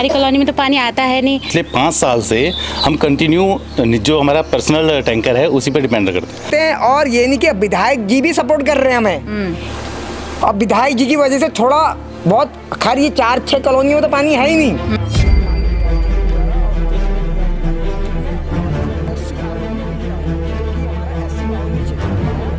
हमारी कॉलोनी में तो पानी आता है नहीं। पिछले 5 साल से हम कंटिन्यू जो हमारा पर्सनल टैंकर है उसी पर डिपेंड करते हैं। और ये नहीं कि विधायक जी भी सपोर्ट कर रहे हैं हमें, अब विधायक जी की वजह से थोड़ा बहुत खैर ये 4-6 कॉलोनियों में तो पानी है ही नहीं।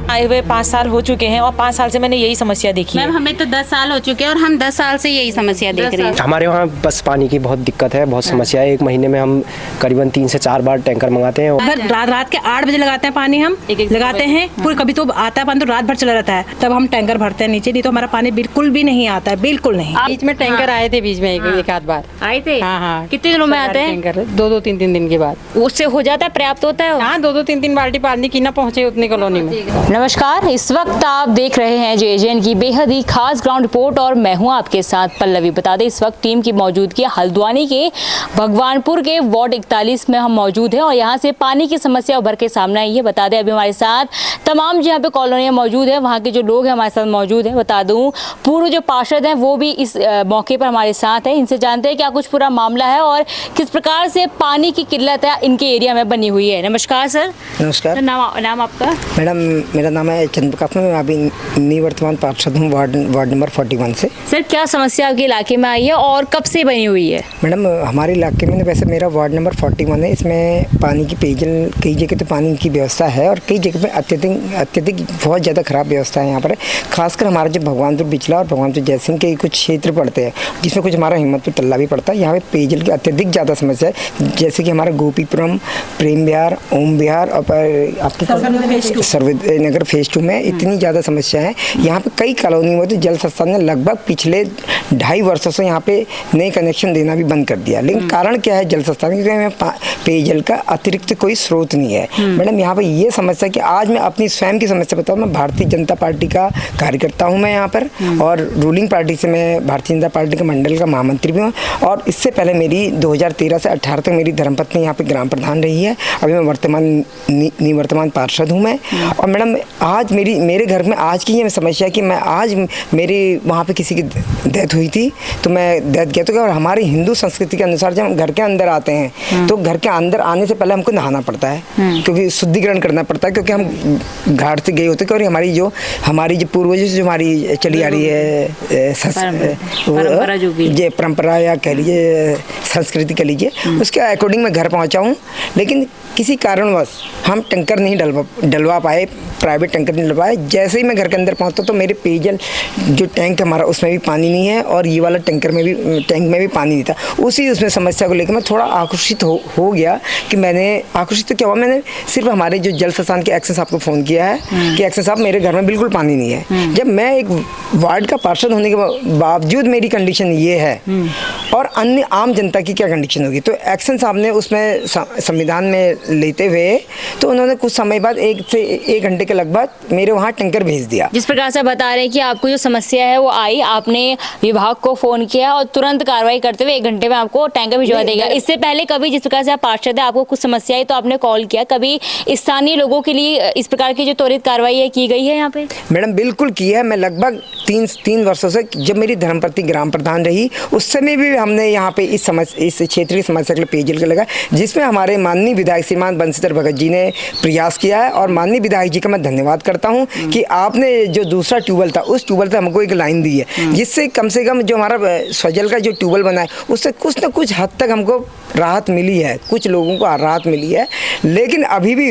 आए हुए 5 साल हो चुके हैं और 5 साल से मैंने यही समस्या देखी है। मैम हमें तो 10 साल हो चुके हैं और हम 10 साल से यही समस्या देख रहे हैं। हमारे वहाँ बस पानी की बहुत दिक्कत है, बहुत समस्या है। एक महीने में हम करीबन 3 से 4 बार टैंकर मंगाते हैं। रात के 8 बजे लगाते हैं पानी, हम लगाते हैं पूरे, कभी तो आता है पानी तो रात भर चला रहता है, तब हम टैंकर भरते हैं नीचे, नहीं तो हमारा पानी बिल्कुल भी नहीं आता है, बिल्कुल नहीं। बीच में टैंकर आए थे, बीच में एक आध बार आए थे। हाँ। कितने दिनों में आते हैं टैंकर? 2-2 3-3 दिन के बाद। उससे हो जाता है, पर्याप्त होता है। हाँ, 2-2 3-3 बाल्टी पानी की ना पहुँचे उतनी कॉलोनी में। नमस्कार, इस वक्त आप देख रहे हैं जेएजेएन की बेहद ही खास ग्राउंड रिपोर्ट और मैं हूं आपके साथ पल्लवी। बता दें इस वक्त टीम की मौजूदगी हल्द्वानी के भगवानपुर के वार्ड 41 में हम मौजूद हैं और यहां से पानी की समस्या उभर के सामने आई है। बता दें अभी हमारे साथ तमाम जहाँ पे कॉलोनियाँ मौजूद है वहाँ के जो लोग हैं हमारे साथ मौजूद हैं। बता दूँ पूर्व जो पार्षद हैं वो भी इस मौके पर हमारे साथ हैं। इनसे जानते हैं क्या कुछ पूरा मामला है और किस प्रकार से पानी की किल्लत है इनके एरिया में बनी हुई है। नमस्कार सर। नमस्कार। नाम आपका? मैडम मेरा नाम है चंद्रप्रकाश, मैं अभी निवर्तमान पार्षद हूँ वार्ड नंबर 41 से। सर क्या समस्या आपके इलाके में आई है और कब से बनी हुई है? मैडम हमारे इलाके में वैसे मेरा वार्ड नंबर 41 है, इसमें पानी की पेयजल कई जगह तो पानी की व्यवस्था है और कई जगह पे अत्यधिक बहुत ज़्यादा ख़राब व्यवस्था है यहाँ पर। खासकर हमारा जो भगवानपुर बिचला और भगवानपुर जयसिंह के कुछ क्षेत्र पड़ते हैं जिसमें कुछ हमारा हिम्मतपुर तल्ला भी पड़ता है। यहाँ पे पेयजल की अत्यधिक ज़्यादा समस्या है, जैसे कि हमारा गोपीपुरम, प्रेम विहार, ओम विहार और आपके सर्वनगर फेज 2 में इतनी ज़्यादा समस्या है। यहाँ पे कई कॉलोनी में तो जल संस्थान ने लगभग पिछले 2.5 वर्षों से यहाँ पे नए कनेक्शन देना भी बंद कर दिया। लेकिन कारण क्या है जल संस्थान, क्योंकि हमें पेयजल का अतिरिक्त कोई स्रोत नहीं है। मैडम यहाँ पे ये समस्या कि आज मैं अपनी स्वयं की समस्या बताऊँ, मैं भारतीय जनता पार्टी का कार्यकर्ता हूँ मैं यहाँ पर और रूलिंग पार्टी से मैं भारतीय जनता पार्टी के मंडल का महामंत्री भी हूँ और इससे पहले मेरी 2013 से 18 तक मेरी धर्मपत्नी यहाँ पे ग्राम प्रधान रही है। अभी मैं निवर्तमान पार्षद हूँ मैं। और मैडम आज मेरे घर में आज की ये समस्या कि मैं आज मेरी वहाँ पे किसी की डेथ हुई थी तो मैं डेथ गया तो और हमारी हिंदू संस्कृति के अनुसार जब हम घर के अंदर आते हैं तो घर के अंदर आने से पहले हमको नहाना पड़ता है, क्योंकि शुद्धिकरण करना पड़ता है, क्योंकि हम घाट से गए होते हैं। और हमारी जो पूर्वजों से जो हमारी चली आ रही है परंपरा या कह लीजिए संस्कृति कह लीजिए, उसके अकॉर्डिंग मैं घर पहुँचा हूँ। लेकिन किसी कारणवश हम टैंकर नहीं डलवा पाए, प्राइवेट टैंकर नहीं डलवाए। जैसे ही मैं घर के अंदर पहुंचता तो मेरे पेयजल जो टैंक हमारा उसमें भी पानी नहीं है और ये वाला टैंक में भी पानी नहीं था। उसमें समस्या को लेकर मैं थोड़ा आक्रोशित हो गया कि मैंने आक्रोशित तो क्या हुआ, मैंने सिर्फ हमारे जो जल संस्थान के एक्शन साहब को फ़ोन किया है कि एक्शन साहब मेरे घर में बिल्कुल पानी नहीं है। जब मैं एक वार्ड का पार्षद होने के बावजूद मेरी कंडीशन ये है और अन्य आम जनता की क्या कंडीशन होगी, तो एक्शन साहब ने उसमें संविधान में लेते हुए तो उन्होंने कुछ समय बाद 1 से 1 घंटे के लगभग मेरे वहाँ टैंकर भेज दिया। जिस प्रकार से बता रहे हैं कि आपको जो समस्या है वो आई, आपने विभाग को फोन किया और तुरंत कार्रवाई करते हुए 1 घंटे में आपको टैंकर भिजवा देगा। इससे पहले कभी जिस प्रकार से आप पार्षद है आपको कुछ समस्या आई तो आपने कॉल किया, कभी स्थानीय लोगों के लिए इस प्रकार की जो त्वरित कार्रवाई है की गई है यहाँ पे? मैडम बिल्कुल की है। मैं लगभग 3 वर्षों से जब मेरी धर्मपत्नी ग्राम प्रधान रही उस समय भी हमने यहाँ पे इस क्षेत्र की समस्या के लिए पेयजल का लगा, जिसमें हमारे माननीय विधायक श्रीमान बंशीधर भगत जी ने प्रयास किया है और माननीय विधायक जी का मैं धन्यवाद करता हूं कि आपने जो दूसरा ट्यूबवेल था उस ट्यूबवेल से हमको एक लाइन दी है, जिससे कम से कम जो हमारा स्वजल का जो ट्यूबवेल बना है उससे कुछ न कुछ हद तक हमको राहत मिली है, कुछ लोगों को राहत मिली है। लेकिन अभी भी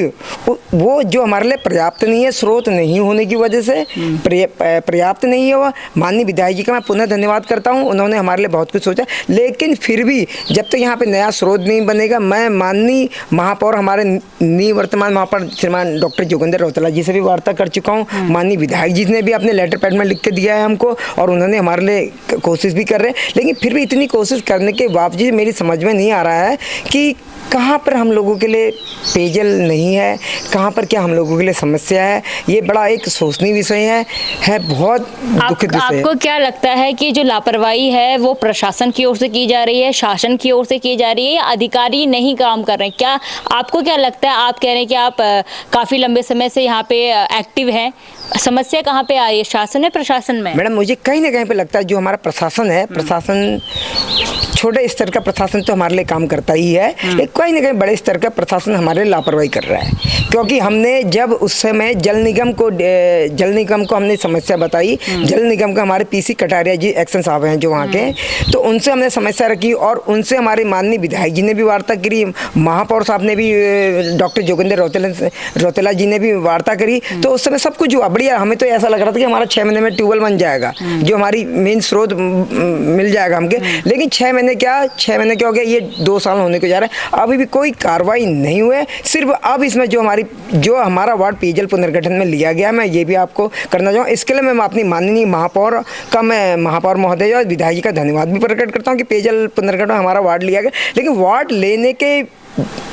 वो जो हमारे लिए पर्याप्त नहीं है, स्रोत नहीं होने की वजह से पर्याप्त नहीं है। वो माननीय विधायक जी का मैं पुनः धन्यवाद करता हूँ, उन्होंने हमारे लिए बहुत कुछ सोचा। लेकिन फिर भी जब तक यहाँ पे नया स्रोत नहीं बनेगा, मैं माननीय महापौर हमारे निवर्तमान महापौर श्रीमान डॉक्टर जोगिंदर रौतेला जी से भी वार्ता कर चुका हूँ। माननीय विधायक जी ने भी अपने लेटर पैड में लिख के दिया है हमको और उन्होंने हमारे लिए कोशिश भी कर रहे हैं। लेकिन फिर भी इतनी कोशिश करने के बावजूद मेरी समझ में नहीं आ रहा है कि कहाँ पर हम लोगों के लिए पेयजल नहीं है, कहाँ पर क्या हम लोगों के लिए समस्या है। ये बड़ा एक सोचनीय विषय है बहुत दुखद विषय है। आपको क्या लगता है कि जो लापरवाही है वो प्रशासन की ओर से की जा रही है, शासन की ओर से की जा रही है या अधिकारी नहीं काम कर रहे हैं? क्या आपको क्या लगता है, आप कह रहे हैं कि आप काफ़ी लंबे समय से यहाँ पे एक्टिव हैं, समस्या कहाँ पे आई है, शासन में प्रशासन में? मैडम मुझे कहीं ना कहीं पे लगता है जो हमारा प्रशासन है, प्रशासन छोटे स्तर का प्रशासन तो हमारे लिए काम करता ही है, लेकिन कहीं ना कहीं बड़े स्तर का प्रशासन हमारे लिए लापरवाही कर रहा है। क्योंकि हमने जब उस समय जल निगम को हमने समस्या बताई, जल निगम का हमारे पीसी कटारिया जी एक्शन साहब हैं जो वहाँ के, तो उनसे हमने समस्या रखी और उनसे हमारे माननीय विधायक जी ने भी वार्ता करी, महापौर साहब ने भी, डॉक्टर जोगिंदर रौतेला जी ने भी वार्ता करी। तो उस समय सब कुछ हुआ बढ़िया, हमें तो ऐसा लग रहा था कि हमारा 6 महीने में ट्यूबवेल बन जाएगा, जो हमारी मेन स्रोत मिल जाएगा हमके। लेकिन 6 महीने क्या हो गया, ये 2 साल होने को जा रहा है, अभी भी कोई कार्रवाई नहीं हुई। सिर्फ अब इसमें जो हमारा वार्ड पेयजल पुनर्गठन में लिया गया, मैं ये भी आपको करना चाहूँ, इसके लिए मैं अपनी माननीय महापौर महोदय और विधायक जी का धन्यवाद भी प्रकट करता हूँ कि पेयजल पुनर्गठन हमारा वार्ड लिया गया। लेकिन वार्ड लेने के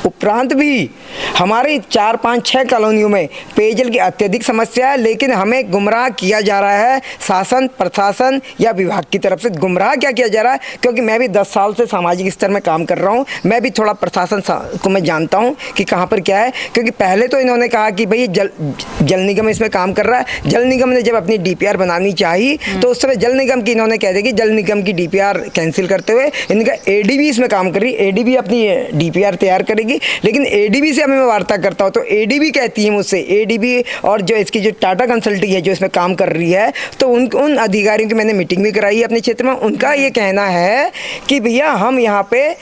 उपरांत भी हमारे 4, 5, 6 कॉलोनियों में पेयजल की अत्यधिक समस्या है, लेकिन हमें गुमराह किया जा रहा है, शासन प्रशासन या विभाग की तरफ से गुमराह क्या किया जा रहा है। क्योंकि मैं भी 10 साल से सामाजिक स्तर में काम कर रहा हूँ, मैं भी थोड़ा प्रशासन को मैं जानता हूँ कि कहाँ पर क्या है। क्योंकि पहले तो इन्होंने कहा कि भाई जल निगम इसमें काम कर रहा है, जल निगम ने जब अपनी DPR बनानी चाहिए तो उस समय जल निगम की इन्होंने कह दिया कि जल निगम की DPR कैंसिल करते हुए इनका ADB इसमें काम कर रही है, ADB अपनी DPR तैयार करेगी। लेकिन ADB से मैं वार्ता करता हूँ तो ADB कहती है मुझसे, ADB और जो इसकी जो टाटा कंसल्टिंग है जो इसमें काम कर रही है, तो उन अधिकारियों की मैंने मीटिंग भी कराई है अपने क्षेत्र में। उनका ये कहना है कि भैया हम यहाँ पे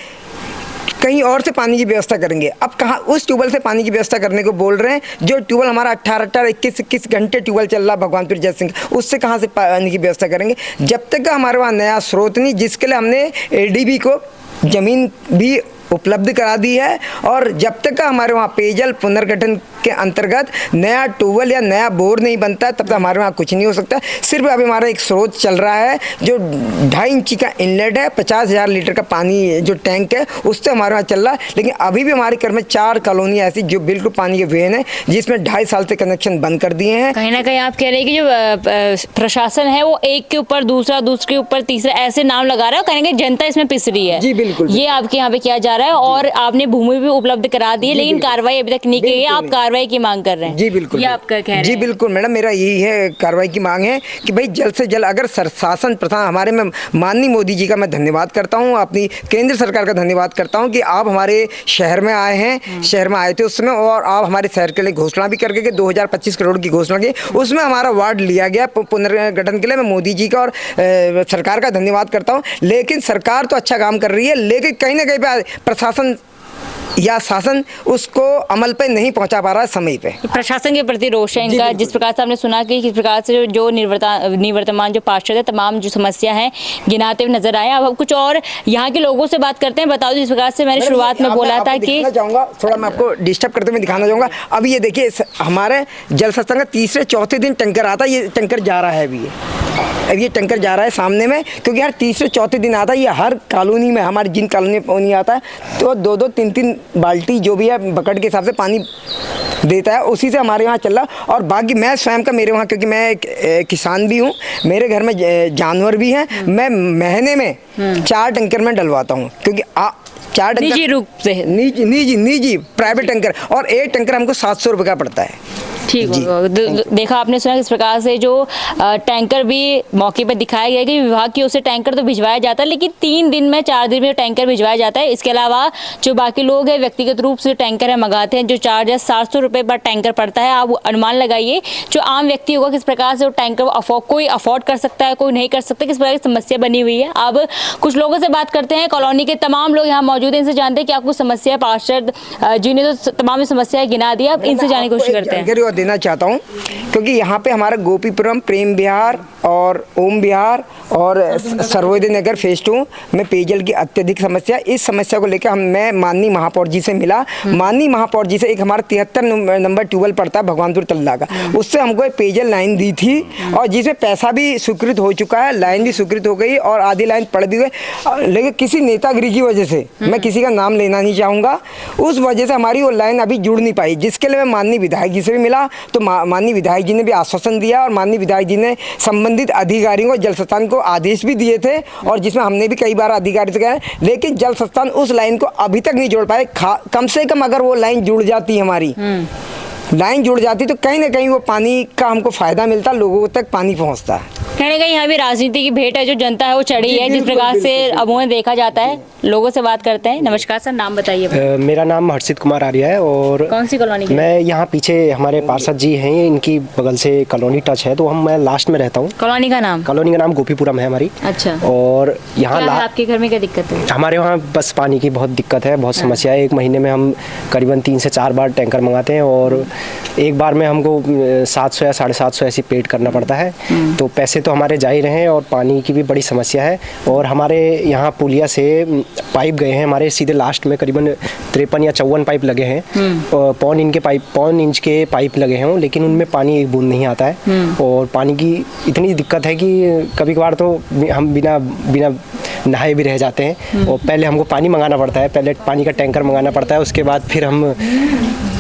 कहीं और से पानी की व्यवस्था करेंगे। अब कहाँ उस ट्यूबवेल से पानी की व्यवस्था करने को बोल रहे हैं, जो ट्यूबवेल हमारा 18, 21 घंटे ट्यूबवेल चल रहा भगवानपुर जयसिंह, उससे कहाँ से पानी की व्यवस्था करेंगे जब तक हमारे वहाँ नया स्रोत नहीं, जिसके लिए हमने ADB को ज़मीन भी उपलब्ध करा दी है। और जब तक हमारे वहाँ पेयजल पुनर्गठन के अंतर्गत नया ट्यूबवेल या नया बोर नहीं बनता है, तब तक हमारे वहाँ कुछ नहीं हो सकता। सिर्फ अभी हमारा एक स्रोत चल रहा है जो 2.5 इंची का इनलेट है, 50,000 लीटर का पानी जो टैंक है उससे हमारे वहाँ चल रहा है। लेकिन अभी भी हमारे घर में 4 कॉलोनी ऐसी जो बिल्कुल पानी के वेन है, जिसमें 2.5 साल से कनेक्शन बंद कर दिए हैं। कहीं ना कहीं आप कह रहे हैं कि जो प्रशासन है वो एक के ऊपर दूसरा, दूसरे के ऊपर तीसरा ऐसे नाम लगा रहा है, कहीं ना कहीं जनता इसमें पिस रही है। जी बिल्कुल, ये आपके यहाँ पे किया जा रहा है और आपने भूमि भी उपलब्ध करा दी है, लेकिन कार्रवाई अभी तक नहीं की गई है। आप कार्रवाई की मांग कर रहे हैं? जी बिल्कुल, ये आपका कह रहे हैं? जी बिल्कुल मैडम, मेरा यही है कार्रवाई की मांग है कि भाई जल्द से जल्द, अगर शासन प्रधान हमारे में माननीय मोदी जी का मैं धन्यवाद करता हूँ, अपनी केंद्र सरकार का धन्यवाद करता हूँ कि आप हमारे शहर में आए हैं, शहर में आए थे उस समय, और आप हमारे शहर के लिए घोषणा भी करके कि 2025 करोड़ की घोषणा की, उसमें हमारा वार्ड लिया गया पुनर्गठन के लिए। मैं मोदी जी का और सरकार का धन्यवाद करता हूँ। लेकिन सरकार तो अच्छा काम कर रही है, लेकिन कहीं ना कहीं पे प्रशासन या शासन उसको अमल पे नहीं पहुंचा पा रहा है समय पे। प्रशासन के प्रति रोष है इनका, जिस प्रकार से हमने सुना कि किस प्रकार से जो निवर्तमान जो पार्षद है तमाम जो समस्या है गिनाते हुए नजर आए। अब हम कुछ और यहाँ के लोगों से बात करते हैं। बताओ, जिस प्रकार से मैंने शुरुआत में बोला था कि थोड़ा मैं आपको डिस्टर्ब करते हुए दिखाना चाहूँगा। अब ये देखिए हमारे जल संस्थान का 3-4 दिन टैंकर आता है, ये टैंकर जा रहा है अब ये टैंकर जा रहा है सामने में, क्योंकि यार 3-4 दिन आता है। ये हर कॉलोनी में, हमारी जिन कॉलोनी में पानी आता है तो 2-2, 3-3 बाल्टी जो भी है बकेट के हिसाब से पानी देता है, उसी से हमारे यहाँ चल रहा। और बाकी मैं स्वयं का, मेरे वहाँ क्योंकि मैं किसान भी हूँ, मेरे घर में जानवर भी हैं, मैं महीने में 4 टैंकर में डलवाता हूँ, क्योंकि 4 टैंकर निजी रूप से, निजी प्राइवेट टैंकर, और एक टैंकर हमको 700 रुपये का पड़ता है। ठीक है, देखा आपने सुना किस प्रकार से जो टैंकर भी मौके पर दिखाया गया कि विभाग की ओर से टैंकर तो भिजवाया जाता है, लेकिन 3 दिन में 4 दिन में टैंकर भिजवाया जाता है। इसके अलावा जो बाकी लोग हैं व्यक्तिगत रूप से टैंकर है मंगाते हैं, जो चार्ज है 700 रुपये पर टैंकर पड़ता है। आप अनुमान लगाइए जो आम व्यक्ति होगा किस प्रकार से वो टैंकर कोई अफोर्ड कर सकता है, कोई नहीं कर सकता, किस प्रकार की समस्या बनी हुई है। अब कुछ लोगों से बात करते हैं, कॉलोनी के तमाम लोग यहाँ मौजूद हैं, इनसे जानते हैं कि आपको समस्या है। पार्षद जी ने तो तमाम समस्याएं गिना दी, अब इनसे जानने की कोशिश करते हैं। देना चाहता हूँ क्योंकि यहाँ पे हमारा गोपीपुरम, प्रेम विहार और ओम विहार और सर्वोदय नगर फेज 2 में पेयजल की अत्यधिक समस्या। इस समस्या को लेकर मैं माननीय महापौर जी से मिला। माननीय महापौर जी से एक हमारा 73 नंबर ट्यूबवेल पड़ता है भगवानपुर तल्ला का, उससे हमको एक पेयजल लाइन दी थी, और जिसमें पैसा भी स्वीकृत हो चुका है, लाइन भी स्वीकृत हो गई और आधी लाइन पड़ भी गई। लेकिन किसी नेतागिरी की वजह से, मैं किसी का नाम लेना नहीं चाहूँगा, उस वजह से हमारी वो लाइन अभी जुड़ नहीं पाई, जिसके लिए मैं माननीय विधायक जी से भी मिला। तो माननीय विधायक विधायक जी ने भी आश्वासन दिया और माननीय विधायक जी ने संबंधित अधिकारियों को जल संस्थान को आदेश भी दिए थे, और जिसमें हमने भी कई बार अधिकारी से कहा, लेकिन जल संस्थान उस लाइन को अभी तक नहीं जोड़ पाए। कम से कम अगर वो लाइन जुड़ जाती हमारी लाइन जुड़ जाती तो कहीं ना कहीं वो पानी का हमको फायदा मिलता, लोगों तक पानी पहुंचता। कहने का यहाँ भी राजनीति की भेंट है, जो जनता है वो चढ़ी है, जिस प्रकार से अमूमन देखा जाता है। लोगों से बात करते हैं। नमस्कार सर, नाम बताइए। मेरा नाम हर्षित कुमार आर्य है और कौन सी कॉलोनी की? मैं यहाँ पीछे हमारे पार्षद जी हैं, इनकी बगल से कॉलोनी टच है, तो मैं लास्ट में रहता हूँ। कॉलोनी का नाम गोपीपुरम है हमारी। अच्छा। और यहाँ आपके घर में क्या दिक्कत है? हमारे वहाँ बस पानी की बहुत दिक्कत है, बहुत समस्या है। एक महीने में हम करीबन 3 से 4 बार टैंकर मंगाते हैं और एक बार में हमको 700 या 750 ऐसी पेड करना पड़ता है। तो पैसे तो हमारे जा ही रहे हैं और पानी की भी बड़ी समस्या है। और हमारे यहाँ पुलिया से पाइप गए हैं, हमारे सीधे लास्ट में करीबन 53 या 54 पाइप लगे हैं, पौन इंच के पाइप लगे हैं, लेकिन उनमें पानी एक बूंद नहीं आता है। और पानी की इतनी दिक्कत है कि कभी कभार तो हम बिना नहाए भी रह जाते हैं। और पहले हमको पानी मंगाना पड़ता है, पहले पानी का टैंकर मंगाना पड़ता है, उसके बाद फिर हम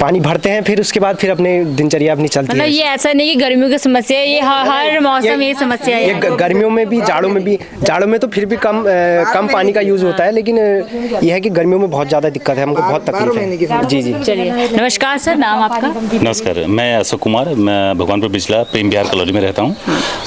पानी भरते हैं, फिर उसके बाद फिर अपने दिनचर्या अपनी चलती है। मतलब ये ऐसा नहीं कि गर्मियों की समस्या है, ये हर मौसम ये समस्या है। ये गर्मियों में भी, जाड़ों में तो फिर भी कम पानी का यूज होता है, लेकिन यह है कि गर्मियों में बहुत ज़्यादा दिक्कत है, हमको बहुत तकलीफ है। जी। चलिए, नमस्कार सर, नाम आपका? नमस्कार, मैं अशोक कुमार, मैं भगवानपुर बिचला प्रेम विहार कॉलोनी में रहता हूँ।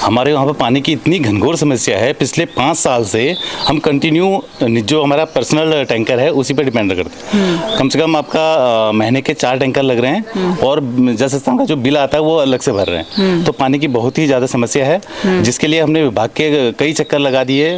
हमारे वहाँ पर पानी की इतनी घनघोर समस्या है, पिछले 5 साल से हम कंटिन्यू जो हमारा पर्सनल टैंकर है उसी पर डिपेंड करते हैं। कम से कम आपका महीने के 4 टैंकर लग रहे हैं और जल संस्थान का जो बिल आता है वो अलग से भर रहे हैं। तो पानी की बहुत ही ज़्यादा समस्या है, जिसके लिए हमने विभाग के कई चक्कर लगा दिए।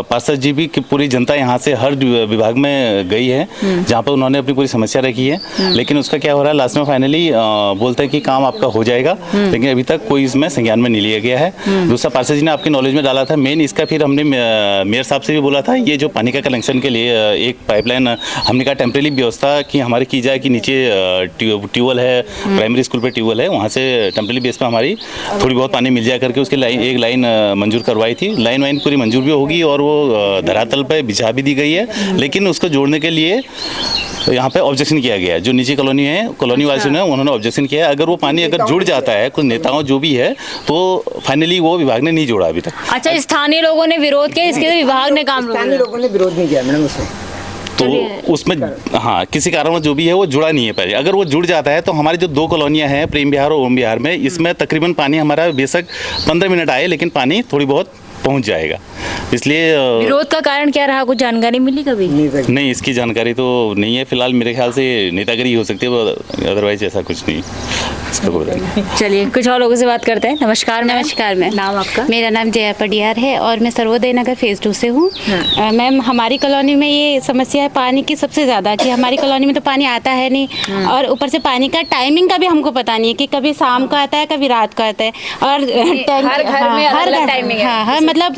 पार्षद जी भी पूरी जनता यहाँ से हर विभाग में गई है, जहाँ पर उन्होंने अपनी पूरी समस्या रखी है। लेकिन उसका क्या हो रहा है, लास्ट में फाइनली बोलते हैं कि काम आपका हो जाएगा, लेकिन अभी तक कोई इसमें संज्ञान में नहीं लिया गया है। दूसरा, पार्षद जी ने आपके नॉलेज में डाला था मेन इसका, फिर हमने मेयर साहब से भी बोला था ये जो पानी का कनेक्शन के लिए एक पाइपलाइन हमने कहा टेम्परेरी व्यवस्था कि हमारी की जाए, कि नीचे ट्यूबवेल है, प्राइमरी स्कूल पे ट्यूबवेल है, वहाँ से टेम्परेरी बेस पर हमारी थोड़ी बहुत पानी मिल जाए करके उसकी एक लाइन मंजूर करवाई थी। लाइन पूरी मंजूर भी होगी और वो धरातल पे बिछा भी दी गई है, लेकिन उसको जोड़ने के लिए यहाँ पे ऑब्जेक्शन किया गया है। जो निजी कॉलोनी है, कॉलोनी वासियों ने उन्होंने ऑब्जेक्शन किया है। अगर वो पानी अगर जुड़ जाता है, कुछ नेताओं जो भी है, तो फाइनली वो विभाग ने नहीं जोड़ा अभी तक। अच्छा, स्थानीय लोगों ने विरोध किया, इसके लिए विभाग ने काम स्थानीय लोगों ने विरोध नहीं किया मैडम उसमें, तो उसमें हाँ किसी कारण जो भी है वो जुड़ा नहीं है पहले। अगर वो जुड़ जाता है तो हमारी जो 2 कॉलोनियाँ हैं, प्रेम विहार और ओम विहार में, इसमें तकरीबन पानी हमारा बेशक 15 मिनट आए, लेकिन पानी थोड़ी बहुत पहुंच जाएगा। इसलिए विरोध का कारण क्या रहा, कुछ जानकारी मिली कभी? नहीं, इसकी जानकारी तो नहीं है फिलहाल। मेरे ख्याल से नेतागिरी हो सकती है, अदरवाइज ऐसा कुछ नहीं। चलिए, कुछ और लोगों से बात करते हैं। नमस्कार मैम, नाम आपका? मेरा नाम जया पडियार है और मैं सर्वोदय नगर फेज 2 से हूँ। मैम, हमारी कॉलोनी में ये समस्या है पानी की सबसे ज़्यादा, कि हमारी कॉलोनी में तो पानी आता है नहीं, और ऊपर से पानी का टाइमिंग का भी हमको पता नहीं है कि कभी शाम को आता है, कभी रात को आता है, और हर घर में अलग टाइमिंग है। हाँ, मतलब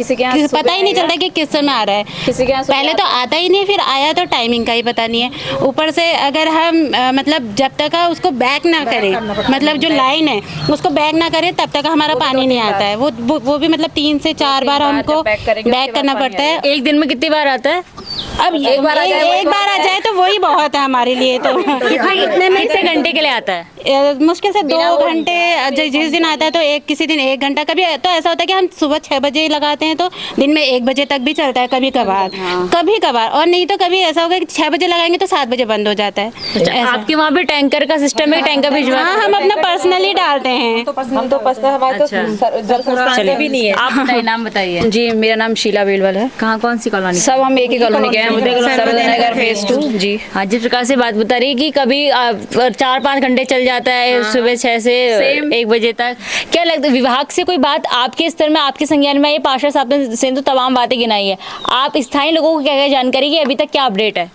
पता ही नहीं चलता कि किस समय आ रहा है। पहले तो आता ही नहीं, फिर आया तो टाइमिंग का ही पता नहीं है। ऊपर से अगर हम मतलब जब तक उसको बैक ना करें, मतलब जो लाइन है उसको बैक ना करें, तब तक हमारा पानी नहीं आता है। वो भी मतलब 3 से 4 बार हमको बैक करना पड़ता है। एक दिन में कितनी बार आता है? अब एक बार आ जाए तो वही बहुत है हमारे लिए। तो कितने में से घंटे के लिए आता है? मुश्किल से 2 घंटे, जिस दिन आता है तो किसी दिन 1 घंटा। कभी तो ऐसा होता है कि हम सुबह 6 बजे लगाते हैं तो दिन में 1 बजे तक भी चलता है कभी कभार। और नहीं तो कभी ऐसा होगा कि 6 बजे लगाएंगे तो 7 बजे बंद हो जाता है। आपके वहाँ पे टैंकर का सिस्टम है, टैंकर भिजवा? हाँ, हम अपना पर्सनली डालते हैं। हम तो हमारे तो जल संस्थान भी नहीं है। आप बताइए, नाम बताइए। जी, मेरा नाम शीला बेलवल है। कहाँ, कौन सी कॉलोनी? सब हम एक ही कॉलोनी के हैं, सर्वोदय नगर फेज 2। जी हाँ, जिस प्रकार से बात बता रही है कि कभी 4-5 घंटे चल जाता है, सुबह 6 से 1 बजे तक। क्या लगता है विभाग से कोई बात आपके स्तर में, आपके संज्ञान में? ये पार्षद साहब ने तो तमाम बातें गिनाई है, आप स्थानीय लोगों को क्या जानकारी की अभी तक क्या अपडेट है?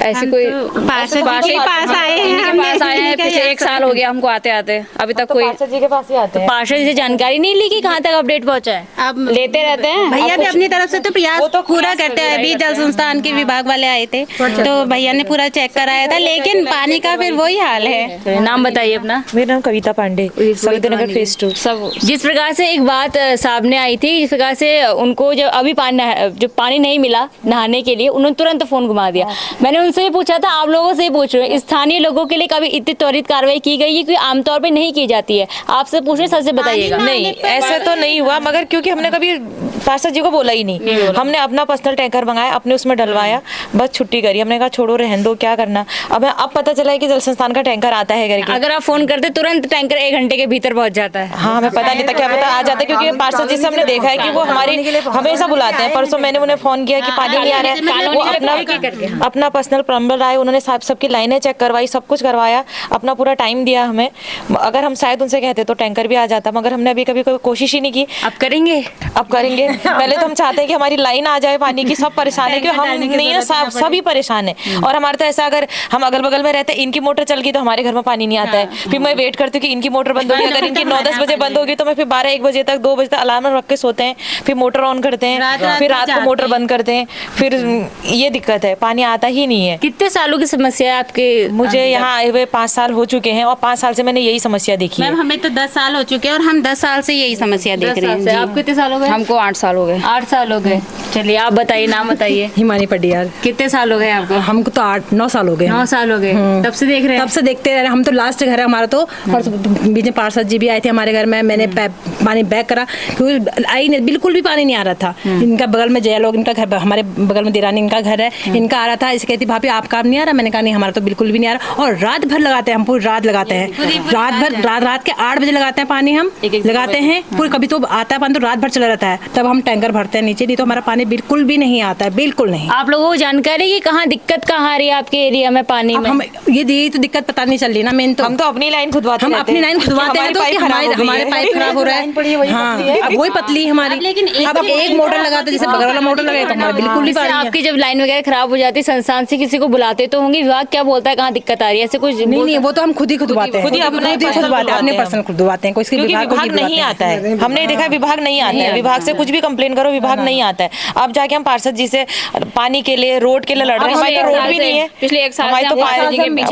ऐसी कोई पार्षद के पास आए हैं, पिछले 1 साल हो गया हमको आते अभी तक कोई पार्षद जी के पास ही आते हैं। पार्षद जी से जानकारी नहीं ली कि कहाँ तक अपडेट पहुँचा है? अब लेते रहते हैं भैया भी अपनी तरफ से तो प्रयास पूरा करते हैं। अभी जल संस्थान के विभाग वाले आए थे तो भैया ने पूरा चेक कराया था, लेकिन पानी का फिर वही हाल है। नाम बताइए अपना। मेरा नाम कविता पांडे, सर्वोदय नगर फेज 2। सब जिस प्रकार से एक बात सामने आई थी, जिस प्रकार से उनको जब अभी पानी नहीं मिला नहाने के लिए, उन्होंने तुरंत फोन घुमा दिया। मैंने उनसे ही पूछा था, आप लोगों से ही पूछ रहे हैं, स्थानीय लोगों के लिए कभी इतनी त्वरित कार्रवाई की गई है? क्योंकि आमतौर पे नहीं की जाती है। आपसे पूछ रहे, सच से बताइएगा। नहीं, ऐसा तो नहीं हुआ, मगर क्योंकि हमने कभी पार्षद जी को बोला ही नहीं। हमने अपना पर्सनल टैंकर मंगाया, अपने उसमें डलवाया, बस छुट्टी करी। हमने कहा छोड़ो, रहने दो, क्या करना। अब पता चला है कि जल संस्थान का टैंकर आता है करके। अगर आप फोन करते तुरंत टैंकर 1 घंटे के भीतर पहुंच जाता है। हाँ, हमें पता नहीं था, क्या पता आ जाता है, क्योंकि पार्षद जी से हमने देखा है कि वो हमारी हमेशा बुलाते हैं। परसों मैंने उन्हें फोन किया कि पानी नहीं आ रहा है, वो अपना पर्सनल प्लम्बर आए, उन्होंने सबकी लाइनें चेक करवाई, सब कुछ करवाया, अपना पूरा टाइम दिया हमें। अगर हम शायद उनसे कहते तो टैंकर भी आ जाता, मगर हमने अभी कभी कोई कोशिश ही नहीं की। अब करेंगे, अब करेंगे। पहले तो हम चाहते हैं कि हमारी लाइन आ जाए पानी की। सब परेशान है, क्योंकि हम नहीं है, सभी परेशान है। और हमारे तो ऐसा, अगर हम अगल बगल में रहते, इनकी मोटर चल गई तो हमारे घर में पानी नहीं आता है। फिर मैं वेट करती हूँ कि इनकी मोटर बंद होगी। अगर इनकी 9-10 बजे बंद होगी तो मैं फिर 12-1 बजे तक, 2 बजे तक अलार्म रख के सोते हैं, फिर मोटर ऑन करते हैं, फिर रात को मोटर बंद करते हैं। फिर ये दिक्कत है, पानी आता ही नहीं है। कितने सालों की समस्या है आपके? मुझे यहाँ आए हुए 5 साल हो चुके हैं, और 5 साल से मैंने यही समस्या देखी है। मैम हमें तो 10 साल हो चुके हैं, और हम 10 साल से यही समस्या देख रहे हैं। आप कितने साल हो गए? हमको 8 साल हो गए। 8 साल हो गए। चलिए आप बताइए, नाम बताइए। हिमानी पडियाल। कितने साल हो गए आपको? हमको तो 8-9 साल हो गए। 9 साल हो गए, तब से देख रहे हैं? तब से देखते रहे हम तो। लास्ट घर है हमारा तो, और बीच में पार्षद जी भी आए थे हमारे घर में। मैंने पानी बैक करा, क्योंकि आई नहीं, बिल्कुल भी पानी नहीं आ रहा था। इनका बगल में जया लोग, इनका घर, हमारे बगल में देरानी इनका घर है, इनका आ रहा था। इसे कहती भाभी आपका नहीं आ रहा? मैंने कहा नहीं, हमारा तो बिल्कुल भी नहीं आ रहा। और रात भर लगाते हैं हम, पूरी रात लगाते हैं, रात भर, रात के 8 बजे लगाते हैं पानी हम लगाते हैं पूरी। कभी तो आता है पानी तो रात भर चला रहता है, तब हम टैंकर भरते हैं नीचे, नहीं तो हमारा पानी बिल्कुल भी नहीं आता है, बिल्कुल नहीं। आप लोगों को जानकारी है कि कहाँ दिक्कत कहाँ आ रही है आपके एरिया में पानी में? हम ये तो दिक्कत पता नहीं चल रही ना। मेन तो हम तो अपनी लाइन खुदवाते हम रहते अपनी हैं। लाइन खुदवाते हैं, तो कि हमारे पाइप खराब हो रहा है। हाँ, अब वही पतली हमारी। लेकिन अब एक मोटर लगाते, जैसे बगल वाला मोटर लगाए तो हमारा बिल्कुल भी पानी आपकी जब लाइन वगैरह खराब हो जाती है, संस्थान से किसी को बुलाते तो होंगे, विभाग क्या बोलता है कहाँ दिक्कत आ रही है? ऐसे कुछ नहीं, वो तो हम खुद ही खुदवाते हैं, खुद ही अपने पर्सनल खुदवाते हैं। कोई विभाग नहीं आता है, हमने देखा विभाग नहीं आता है। विभाग से कुछ भी कंप्लेन करो, विभाग नहीं आता है। अब जाके हम पार्षद जी से पानी के लिए, रोड के लिए लड़ रहे हैं। हमारे तो रोड भी नहीं है। पिछले 1 साल हमारे तो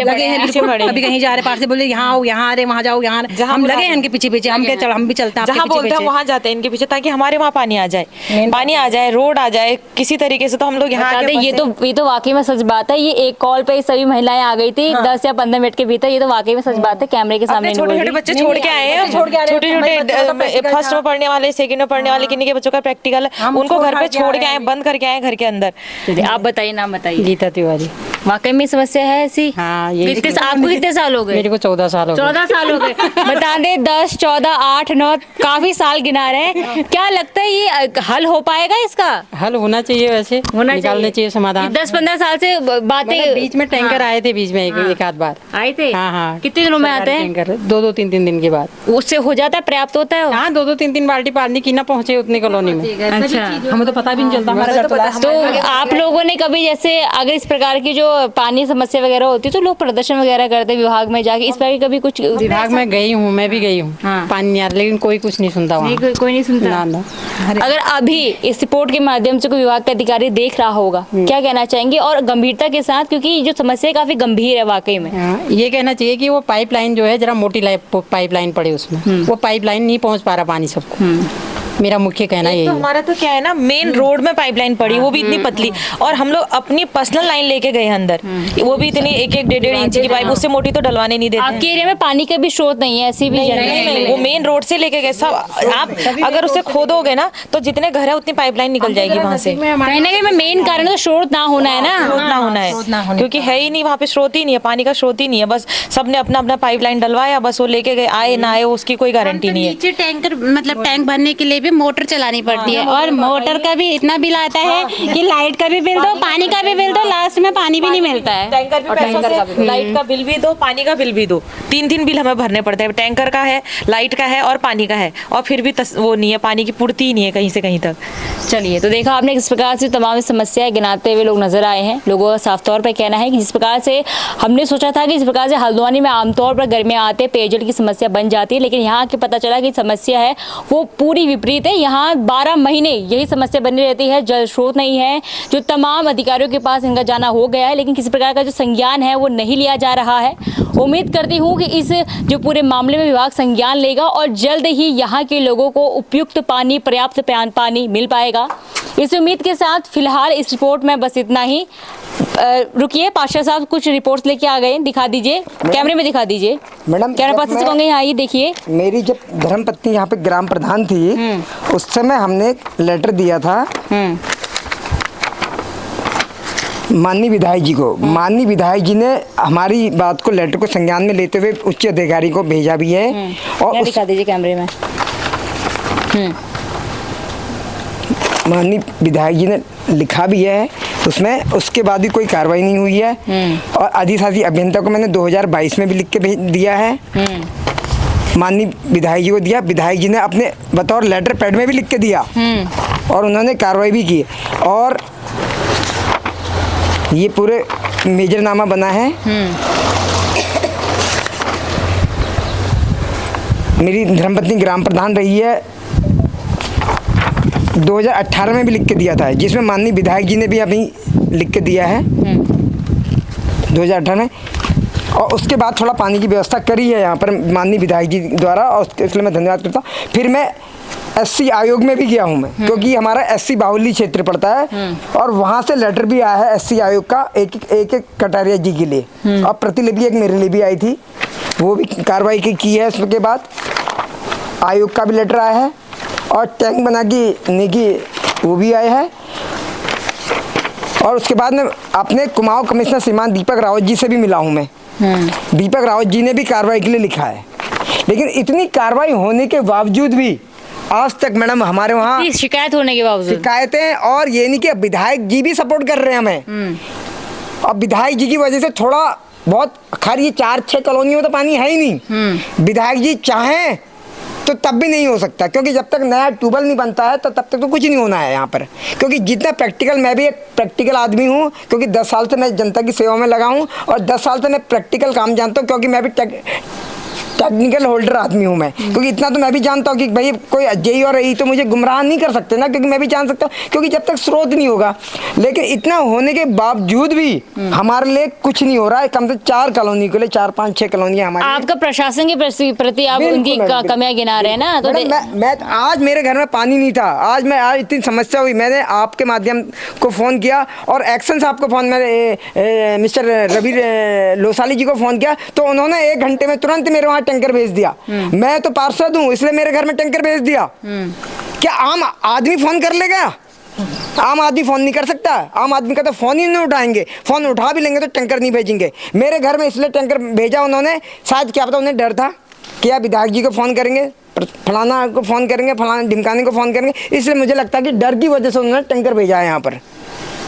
लगे हैं, अभी कहीं जा रहे पार्षद बोले यहाँ आओ, यहाँ आ रहे, वहाँ जाओ, यहाँ हम लगे हैं इनके पीछे। हम क्या चल, हम भी चलते हैं जहाँ बोलते हैं वहाँ जाते हैं इनके पीछे, ताकि हमारे वहाँ पानी आ जाए, पानी आ जाए, रोड आ जाए किसी तरीके से। तो हम लोग यहाँ ये तो वाकई में सच बात है। ये एक कॉल पे सभी महिलाएं आ गई थी 10 या 15 मिनट के भीतर। ये तो वाकई में सच बात है, कैमरे के सामने। छोटे-छोटे बच्चे छोड़ के आए हैं, छोटे-छोटे फर्स्ट में पढ़ने वाले, सेकंड में पढ़ने वाले, किन्हीं के बच्चों का प्रैक्टिकल, उनको घर पे छोड़ के आए, बंद करके आए घर के अंदर। आप बताइए, नाम बताइए। गीता तिवारी। वाकई में समस्या है ऐसी? हाँ, आपको कितने साल हो गए? मेरे को 14 साल हो गए। 14 साल हो गए। बता दे, 10, 14, 8, 9 काफी साल गिना रहे हैं। क्या लगता है ये हल हो पाएगा? इसका हल होना चाहिए, वैसे निकालने चाहिए समाधान। 10-15 साल से बातें, बीच में टैंकर आए थे, बीच में एक आध बार आए थे। हाँ। कितने दिनों में आते हैं? टैंकर 2-2, 3-3 दिन के बाद। उससे हो जाता है, पर्याप्त होता है? हाँ, 2-2, 3-3 बाल्टी पानी की ना पहुँचे उतनी कॉलोनी में। अच्छा, हमें तो पता भी नहीं चलता हमारा घर तो आप लोगों ने कभी, जैसे अगर इस प्रकार की जो पानी समस्या वगैरह होती है तो लोग प्रदर्शन वगैरह करते हैं विभाग में जाके, इस पर कभी कुछ? विभाग में गई हूँ, मैं भी गई हूँ। हाँ। पानी नहीं आ रहा, लेकिन कोई कुछ नहीं सुनता वहाँ। कोई नहीं सुनता ना। अगर अभी इस रिपोर्ट के माध्यम से कोई विभाग का अधिकारी देख रहा होगा, क्या कहना चाहेंगे? और गंभीरता के साथ, क्योंकि जो समस्या काफी गंभीर है वाकई में। ये कहना चाहिए कि वो पाइपलाइन जो है, जरा मोटी पाइपलाइन पड़े उसमें, वो पाइपलाइन नहीं पहुँच पा रहा पानी सबको। मेरा मुख्य कहना यही तो है। हमारा तो क्या है ना, मेन रोड में पाइपलाइन पड़ी, वो भी इतनी पतली, और हम लोग अपनी पर्सनल लाइन लेके गए अंदर, वो भी इतनी 1-1, 1.5 इंच की पाइप, उससे मोटी तो डलवाने नहीं देते। आपके एरिया में पानी का भी स्रोत नहीं है? ऐसी भी नहीं, वो मेन रोड से लेके गए सब। आप अगर उसे खोदोगे ना तो जितने घर है उतनी पाइपलाइन निकल जाएगी वहाँ से। कहीं ना कहीं मेन कारण तो स्रोत ना होना है ना, स्रोत ना होना है, क्योंकि है ही नहीं वहाँ पे, स्रोत ही नहीं है, पानी का स्रोत ही नहीं है। बस सबने अपना अपना पाइपलाइन डलवाया, बस वो लेके गए, आए ना आए उसकी कोई गारंटी नहीं है। नीचे टैंकर, मतलब टैंक भरने के लिए भी मोटर चलानी पड़ती है, और मोटर का भी इतना बिल आता है कि लाइट का भी बिल दो, पानी का भी बिल दो, लास्ट में पानी भी नहीं मिलता है। टैंकर भी पैसा से, लाइट का बिल भी दो, पानी का बिल भी दो, 3 बिल हमें भरने पड़ते हैं। टैंकर का है, लाइट का है और पानी का है, और फिर भी वो नहीं है, पानी की पूर्ति ही नहीं है कहीं से कहीं तक। चलिए, तो देखा आपने किस प्रकार से तमाम समस्याएं गिनाते हुए लोग नजर आए हैं। लोगों का साफ तौर पर कहना है कि जिस प्रकार से हमने सोचा था कि जिस प्रकार से हल्द्वानी में आमतौर पर गर्मियां आते पेयजल की समस्या बन जाती है, लेकिन यहाँ की पता चला कि समस्या है वो पूरी विपरीत है। यहाँ 12 महीने यही समस्या बनी रहती है, जल स्रोत नहीं है। जो तमाम अधिकारियों के पास इनका जाना हो गया है, लेकिन किसी प्रकार का जो संज्ञान है वो नहीं लिया जा रहा है। उम्मीद करती हूँ कि इस जो पूरे मामले में विभाग संज्ञान लेगा और जल्द ही यहाँ के लोगों को उपयुक्त पानी, पर्याप्त पानी मिल पाएगा। इस उम्मीद के साथ फिलहाल इस रिपोर्ट में बस इतना ही। रुकिए, पाशा साहब कुछ रिपोर्ट्स लेके आ गए, दिखा दीजिए, कैमरे में दिखा दीजिए मैडम। कैमरा पर्सन से कहूँगे, यहाँ ये देखिए। मेरी जब धर्मपत्नी यहाँ पे ग्राम प्रधान थी, उस समय हमने लेटर दिया था माननीय विधायक जी को। माननीय विधायक जी ने हमारी बात को, लेटर को संज्ञान में लेते हुए उच्च अधिकारी को भेजा भी है। और दिखा दीजिए कैमरे में। माननीय विधायक जी ने लिखा भी है उसमें, उसके बाद भी कोई कार्रवाई नहीं हुई है। और अधिशासी अभियंता को मैंने 2022 में भी लिख के भेज दिया है, माननीय विधायक जी को दिया। विधायक जी ने अपने बतौर लेटर पैड में भी लिख के दिया और उन्होंने कार्रवाई भी की। और ये पूरे मेजरनामा बना है। मेरी धर्मपत्नी ग्राम प्रधान रही है, 2018 में भी लिख के दिया था, जिसमें माननीय विधायक जी ने भी अभी लिख के दिया है 2018 में। और उसके बाद थोड़ा पानी की व्यवस्था करी है यहाँ पर माननीय विधायक जी द्वारा, और इसलिए मैं धन्यवाद करता हूँ। फिर मैं एससी आयोग में भी गया हूँ मैं, क्योंकि हमारा एससी बाहुल्य क्षेत्र पड़ता है और वहाँ से लेटर भी आया है एससी आयोग का, एक कटारिया जी के लिए, और प्रतिलिपि एक मेरे लिए भी आई थी, वो भी कार्रवाई की है। उसके बाद आयोग का भी लेटर आया है और टैंक बना के नेकी वो भी आया है। और उसके बाद में अपने कुमाऊं कमिश्नर श्रीमान दीपक रावत जी से भी मिला हूँ मैं। दीपक रावत जी ने भी कार्रवाई के लिए लिखा है, लेकिन इतनी कार्रवाई होने के बावजूद भी आज तक मैडम हमारे वहाँ शिकायत होने के बावजूद शिकायतें, और ये नहीं कि विधायक जी भी सपोर्ट कर रहे हैं हमें। अब विधायक जी की वजह से थोड़ा बहुत, खैर ये 4-6 कॉलोनियों में तो पानी है ही नहीं। विधायक जी चाहें तो तब भी नहीं हो सकता, क्योंकि जब तक नया ट्यूबवेल नहीं बनता है तो तब तक तो कुछ नहीं होना है यहाँ पर। क्योंकि जितना प्रैक्टिकल, मैं भी एक प्रैक्टिकल आदमी हूँ, क्योंकि 10 साल से मैं जनता की सेवा में लगा हूँ और 10 साल से मैं प्रैक्टिकल काम जानता हूँ, क्योंकि मैं भी टेक्निकल होल्डर आदमी हूँ मैं। क्योंकि इतना तो मैं भी जानता हूँ कि भाई कोई जेई और रही तो मुझे गुमराह नहीं कर सकते ना, क्योंकि मैं भी जान सकता हूँ, क्योंकि जब तक स्रोत नहीं होगा। लेकिन इतना होने के बावजूद भी हमारे लिए कुछ नहीं हो रहा है। कम से 4 कॉलोनी के लिए, 4-5-6 कॉलोनी हमारी। आपका प्रशासन के प्रति आप उनकी कमियां गिना रहे हैं ना, तो मैं आज मेरे घर में पानी नहीं था, आज इतनी समस्या हुई, मैंने आपके माध्यम को फ़ोन किया और एक्शन साहब को फ़ोन, मैंने मिस्टर रवि लोसाली जी को फ़ोन किया, तो उन्होंने 1 घंटे में तुरंत मेरे वहाँ टैंकर भेज दिया। मैं तो पार्षद हूँ, इसलिए मेरे घर में टैंकर भेज दिया। क्या आम आदमी फोन कर लेगा? आम आदमी फोन नहीं कर सकता। आम आदमी का तो फोन ही नहीं उठाएंगे, फोन उठा भी लेंगे तो टैंकर नहीं भेजेंगे। मेरे घर में इसलिए टैंकर भेजा उन्होंने, शायद क्या पता उन्हें डर था कि आप विधायक जी को फ़ोन करेंगे, फलाना को फ़ोन करेंगे, फलाना ढिमकाने को फ़ोन करेंगे, इसलिए मुझे लगता है कि डर की वजह से उन्होंने टैंकर भेजा है यहाँ पर।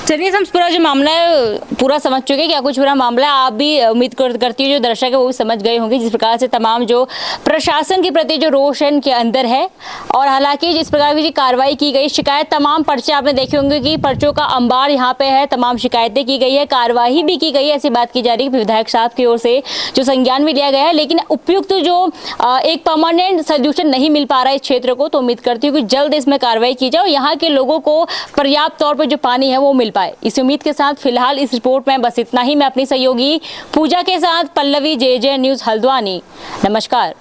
चलिए, हम पूरा जो मामला है पूरा समझ चुके हैं, क्या कुछ पूरा मामला है। आप भी उम्मीद करती हूँ जो दर्शक है वो भी समझ गए होंगे जिस प्रकार से तमाम जो प्रशासन के प्रति जो रोष के अंदर है। और हालांकि जिस प्रकार की कार्रवाई की गई, शिकायत, तमाम पर्चे आपने देखे होंगे कि पर्चों का अंबार यहाँ पे है, तमाम शिकायतें की गई है, कार्रवाई भी की गई है, ऐसी बात की जा रही है विधायक साहब की ओर से जो संज्ञान भी लिया गया है। लेकिन उपयुक्त जो एक परमानेंट सोल्यूशन नहीं मिल पा रहा है इस क्षेत्र को, तो उम्मीद करती हूँ कि जल्द इसमें कार्रवाई की जाए, यहाँ के लोगों को पर्याप्त तौर पर जो पानी है वो मिल पाए। इस उम्मीद के साथ फिलहाल इस रिपोर्ट में बस इतना ही। मैं अपनी सहयोगी पूजा के साथ पल्लवी, JJ न्यूज़ हल्द्वानी। नमस्कार।